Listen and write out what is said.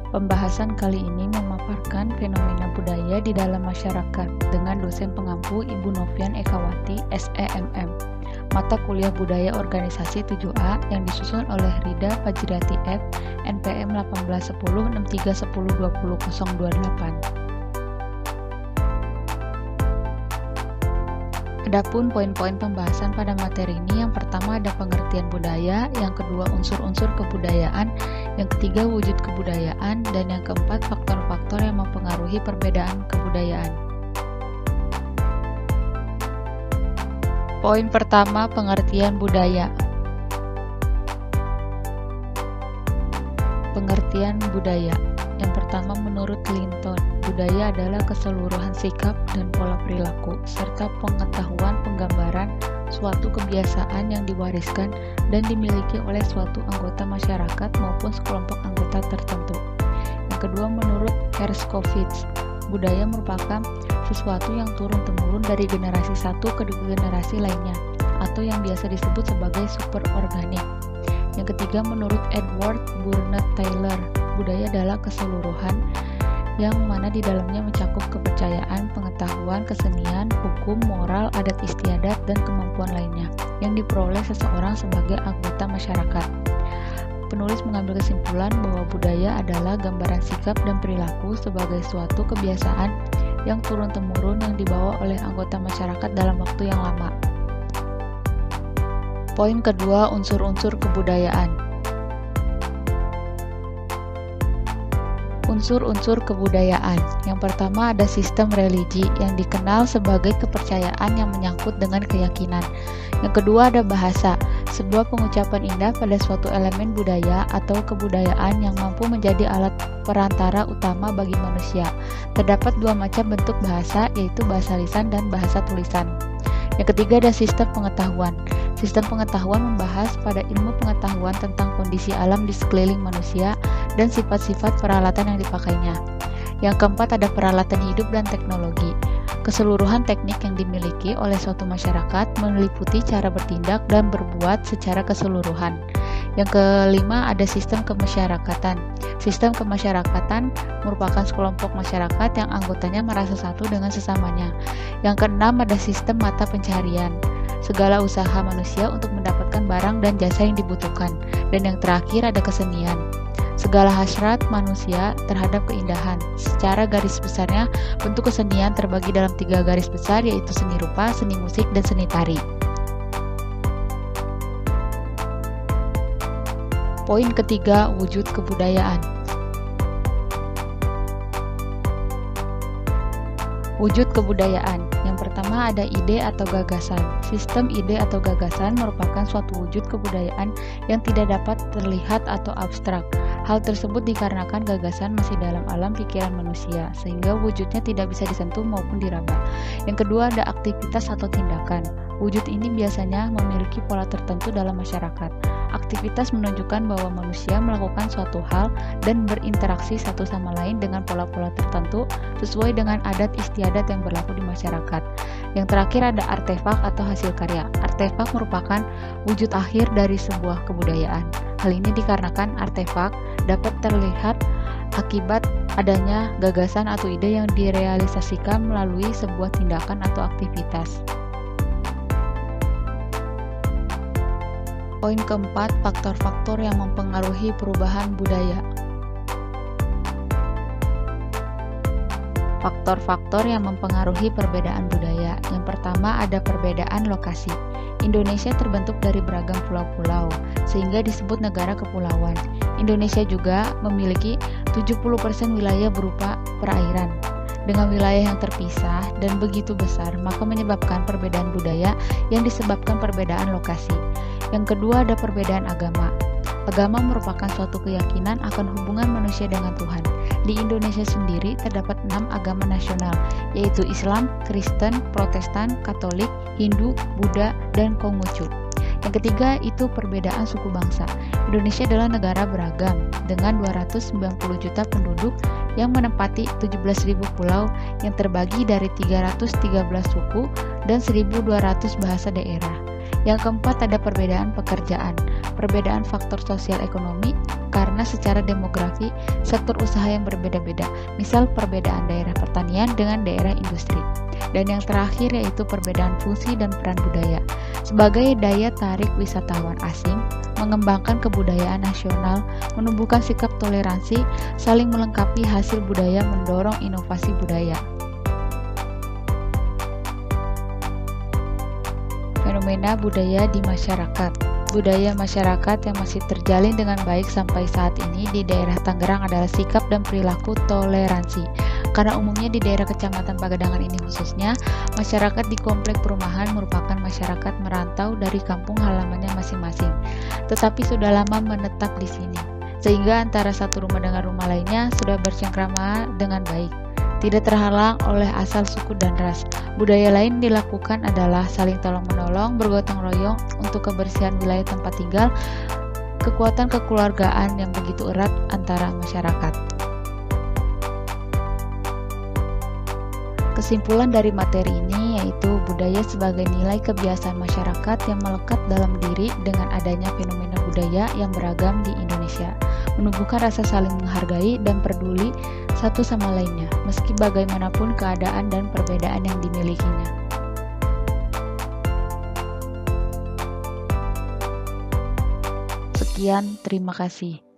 Pembahasan kali ini memaparkan fenomena budaya di dalam masyarakat dengan dosen pengampu Ibu Novian Ekawati, SEMM, mata kuliah Budaya Organisasi 7A yang disusun oleh Rida Fajriati F, NPM 181063102028. Adapun poin-poin pembahasan pada materi ini, yang pertama ada pengertian budaya, yang kedua unsur-unsur kebudayaan, yang ketiga wujud kebudayaan, dan yang keempat faktor-faktor yang mempengaruhi perbedaan kebudayaan. Poin pertama, pengertian budaya. Pengertian budaya. Yang pertama, menurut Linton, budaya adalah keseluruhan sikap dan pola perilaku, serta pengetahuan penggambaran suatu kebiasaan yang diwariskan dan dimiliki oleh suatu anggota masyarakat maupun sekelompok anggota tertentu. Yang kedua, menurut Herskovits, budaya merupakan sesuatu yang turun-temurun dari generasi satu ke generasi lainnya, atau yang biasa disebut sebagai superorganik. Yang ketiga, menurut Edward Burnett Taylor, budaya adalah keseluruhan yang mana di dalamnya mencakup kepercayaan, pengetahuan, kesenian, hukum, moral, adat istiadat, dan kemampuan lainnya yang diperoleh seseorang sebagai anggota masyarakat. Penulis mengambil kesimpulan bahwa budaya adalah gambaran sikap dan perilaku sebagai suatu kebiasaan yang turun-temurun yang dibawa oleh anggota masyarakat dalam waktu yang lama. Poin kedua, unsur-unsur kebudayaan. Unsur-unsur kebudayaan. Yang pertama ada sistem religi yang dikenal sebagai kepercayaan yang menyangkut dengan keyakinan. Yang kedua ada bahasa, sebuah pengucapan indah pada suatu elemen budaya atau kebudayaan yang mampu menjadi alat perantara utama bagi manusia. Terdapat dua macam bentuk bahasa, yaitu bahasa lisan dan bahasa tulisan. Yang ketiga ada sistem pengetahuan. Sistem pengetahuan membahas pada ilmu pengetahuan tentang kondisi alam di sekeliling manusia dan sifat-sifat peralatan yang dipakainya. Yang keempat ada peralatan hidup dan teknologi. Keseluruhan teknik yang dimiliki oleh suatu masyarakat meliputi cara bertindak dan berbuat secara keseluruhan. Yang kelima ada sistem kemasyarakatan. Sistem kemasyarakatan merupakan sekelompok masyarakat yang anggotanya merasa satu dengan sesamanya. Yang keenam ada sistem mata pencaharian. Segala usaha manusia untuk mendapatkan barang dan jasa yang dibutuhkan. Dan yang terakhir ada kesenian. Segala hasrat manusia terhadap keindahan. Secara garis besarnya, bentuk kesenian terbagi dalam 3 garis besar, yaitu seni rupa, seni musik, dan seni tari. Poin ketiga, wujud kebudayaan. Wujud kebudayaan. Yang pertama ada ide atau gagasan. Sistem ide atau gagasan merupakan suatu wujud kebudayaan yang tidak dapat terlihat atau abstrak. Hal tersebut dikarenakan gagasan masih dalam alam pikiran manusia, sehingga wujudnya tidak bisa disentuh maupun diraba. Yang kedua ada aktivitas atau tindakan. Wujud ini biasanya memiliki pola tertentu dalam masyarakat. Aktivitas menunjukkan bahwa manusia melakukan suatu hal dan berinteraksi satu sama lain dengan pola-pola tertentu sesuai dengan adat istiadat yang berlaku di masyarakat. Yang terakhir ada artefak atau hasil karya. Artefak merupakan wujud akhir dari sebuah kebudayaan. Hal ini dikarenakan artefak dapat terlihat akibat adanya gagasan atau ide yang direalisasikan melalui sebuah tindakan atau aktivitas. Poin keempat, faktor-faktor yang mempengaruhi perubahan budaya. Faktor-faktor yang mempengaruhi perbedaan budaya. Yang pertama ada perbedaan lokasi. Indonesia terbentuk dari beragam pulau-pulau, sehingga disebut negara kepulauan. Indonesia juga memiliki 70% wilayah berupa perairan. Dengan wilayah yang terpisah dan begitu besar, maka menyebabkan perbedaan budaya yang disebabkan perbedaan lokasi. Yang kedua ada perbedaan agama. Agama merupakan suatu keyakinan akan hubungan manusia dengan Tuhan. Di Indonesia sendiri terdapat 6 agama nasional, yaitu Islam, Kristen, Protestan, Katolik, Hindu, Buddha, dan Konghucu. Yang ketiga itu perbedaan suku bangsa. Indonesia adalah negara beragam dengan 290 juta penduduk yang menempati 17.000 pulau yang terbagi dari 313 suku dan 1.200 bahasa daerah. Yang keempat ada perbedaan pekerjaan. Perbedaan faktor sosial ekonomi karena secara demografi sektor usaha yang berbeda-beda, misal perbedaan daerah pertanian dengan daerah industri. Dan yang terakhir yaitu perbedaan fungsi dan peran budaya. Sebagai daya tarik wisatawan asing, mengembangkan kebudayaan nasional, menumbuhkan sikap toleransi, saling melengkapi hasil budaya mendorong inovasi budaya. Fenomena budaya di masyarakat. Budaya masyarakat yang masih terjalin dengan baik sampai saat ini di daerah Tangerang adalah sikap dan perilaku toleransi. Karena umumnya di daerah Kecamatan Pagedangan ini khususnya, masyarakat di komplek perumahan merupakan masyarakat merantau dari kampung halamannya masing-masing, tetapi sudah lama menetap di sini, sehingga antara satu rumah dengan rumah lainnya sudah bercengkrama dengan baik, tidak terhalang oleh asal suku dan ras. Budaya lain dilakukan adalah saling tolong-menolong, bergotong royong untuk kebersihan wilayah tempat tinggal, kekuatan kekeluargaan yang begitu erat antara masyarakat. Kesimpulan dari materi ini yaitu budaya sebagai nilai kebiasaan masyarakat yang melekat dalam diri dengan adanya fenomena budaya yang beragam di Indonesia, menumbuhkan rasa saling menghargai dan peduli satu sama lainnya, meski bagaimanapun keadaan dan perbedaan yang dimilikinya. Sekian, terima kasih.